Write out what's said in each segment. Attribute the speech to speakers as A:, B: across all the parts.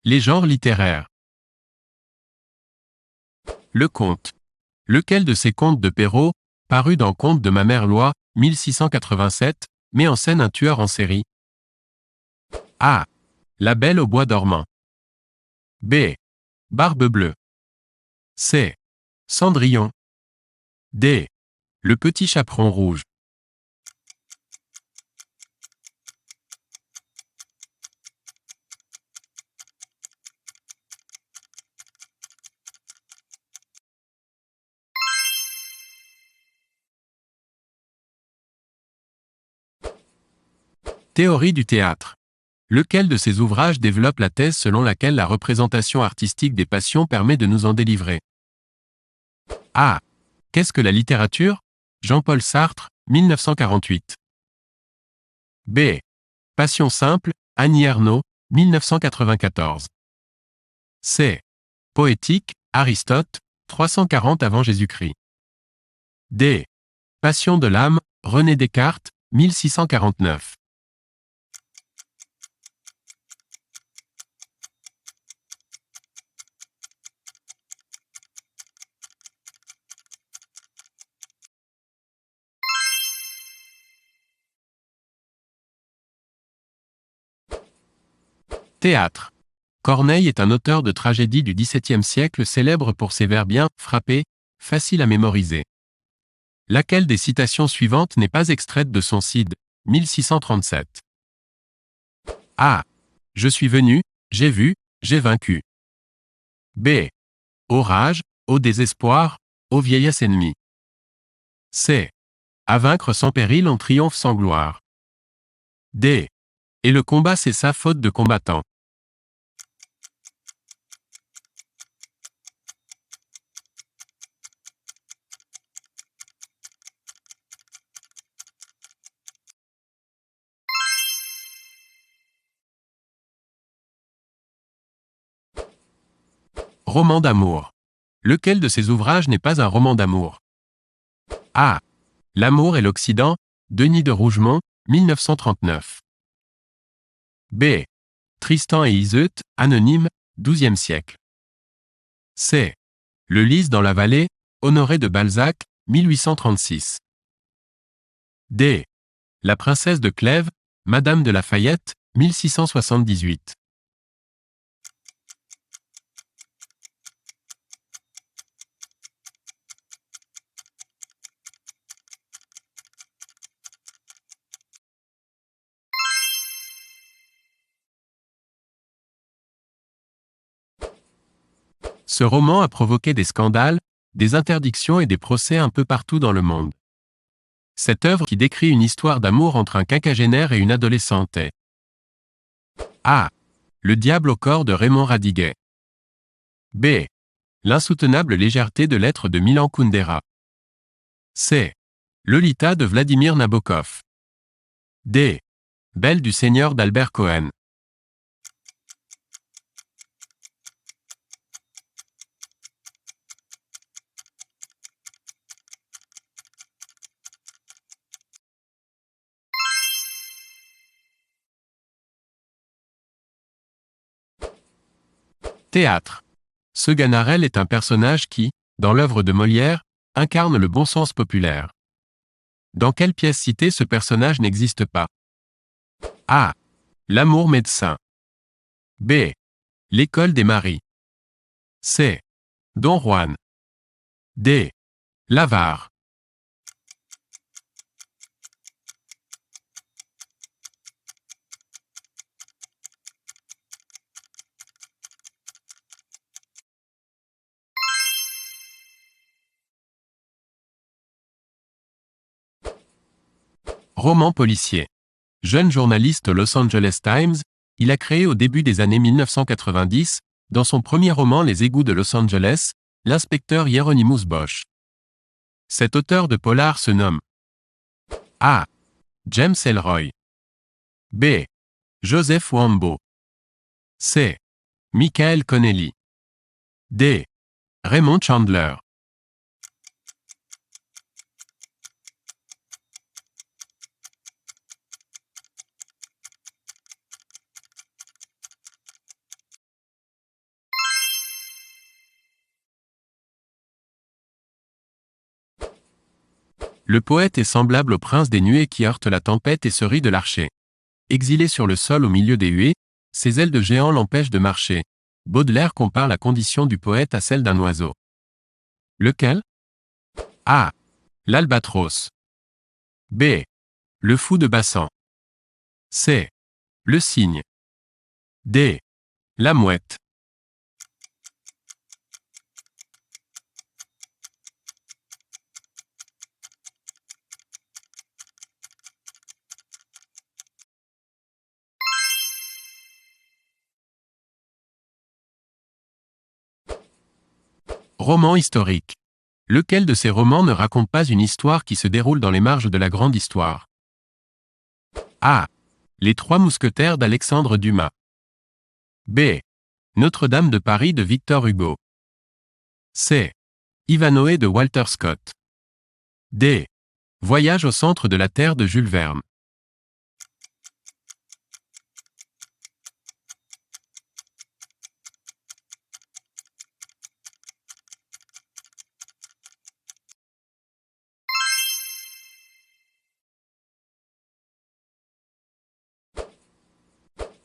A: Les genres littéraires. Le conte. Lequel de ces contes de Perrault, paru dans Contes de ma mère Loi, 1687, met en scène un tueur en série? A. La Belle au bois dormant. B. Barbe bleue. C. Cendrillon. D. Le petit chaperon rouge. Théorie du théâtre. Lequel de ces ouvrages développe la thèse selon laquelle la représentation artistique des passions permet de nous en délivrer? A. Qu'est-ce que la littérature? Jean-Paul Sartre, 1948. B. Passion simple, Annie Ernaux, 1994. C. Poétique, Aristote, 340 avant Jésus-Christ. D. Passion de l'âme, René Descartes, 1649. Théâtre. Corneille est un auteur de tragédie du XVIIe siècle célèbre pour ses vers bien frappés, faciles à mémoriser. Laquelle des citations suivantes n'est pas extraite de son Cid, 1637? A. Je suis venu, j'ai vu, j'ai vaincu. B. Orage, au désespoir, ô vieillesse ennemie. C. À vaincre sans péril on triomphe sans gloire. D. Et le combat cessa faute de combattants. Roman d'amour. Lequel de ces ouvrages n'est pas un roman d'amour? A. L'amour et l'Occident, Denis de Rougemont, 1939. B. Tristan et Iseut, anonyme, XIIe siècle. C. Le Lys dans la vallée, Honoré de Balzac, 1836. D. La princesse de Clèves, Madame de Lafayette, 1678. Ce roman a provoqué des scandales, des interdictions et des procès un peu partout dans le monde. Cette œuvre qui décrit une histoire d'amour entre un quinquagénaire et une adolescente est A. Le diable au corps de Raymond Radiguet. B. L'insoutenable légèreté de l'être de Milan Kundera. C. Lolita de Vladimir Nabokov. D. Belle du Seigneur d'Albert Cohen. Théâtre. Ce Ganarelle est un personnage qui, dans l'œuvre de Molière, incarne le bon sens populaire. Dans quelle pièce citée ce personnage n'existe pas? A. L'amour médecin. B. L'école des maris. C. Don Juan. D. L'avare. Roman policier. Jeune journaliste au Los Angeles Times, il a créé au début des années 1990, dans son premier roman Les égouts de Los Angeles, l'inspecteur Hieronymus Bosch. Cet auteur de polar se nomme A. James Ellroy. B. Joseph Wambo. C. Michael Connelly. D. Raymond Chandler. Le poète est semblable au prince des nuées qui heurte la tempête et se rit de l'archer. Exilé sur le sol au milieu des huées, ses ailes de géant l'empêchent de marcher. Baudelaire compare la condition du poète à celle d'un oiseau. Lequel? A. L'albatros. B. Le fou de Bassan. C. Le cygne. D. La mouette. Roman historique. Lequel de ces romans ne raconte pas une histoire qui se déroule dans les marges de la grande histoire? A. Les Trois Mousquetaires d'Alexandre Dumas. B. Notre-Dame de Paris de Victor Hugo. C. Ivanhoé de Walter Scott. D. Voyage au centre de la Terre de Jules Verne.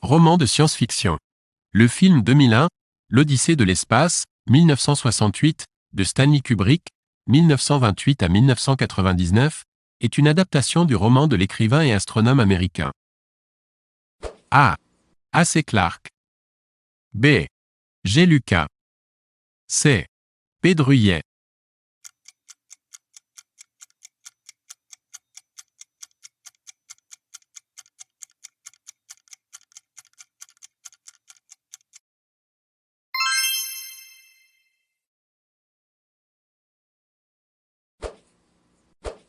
A: Roman de science-fiction. Le film 2001, L'Odyssée de l'espace, 1968, de Stanley Kubrick, 1928 à 1999, est une adaptation du roman de l'écrivain et astronome américain. A. A.C. Clarke. B. G. Lucas. C. P. Druyet.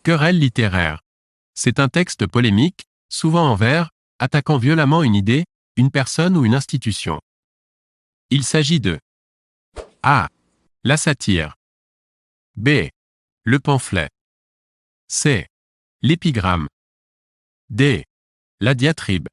A: Querelle littéraire. C'est un texte polémique, souvent en vers, attaquant violemment une idée, une personne ou une institution. Il s'agit de A. La satire. B. Le pamphlet. C. L'épigramme. D. La diatribe.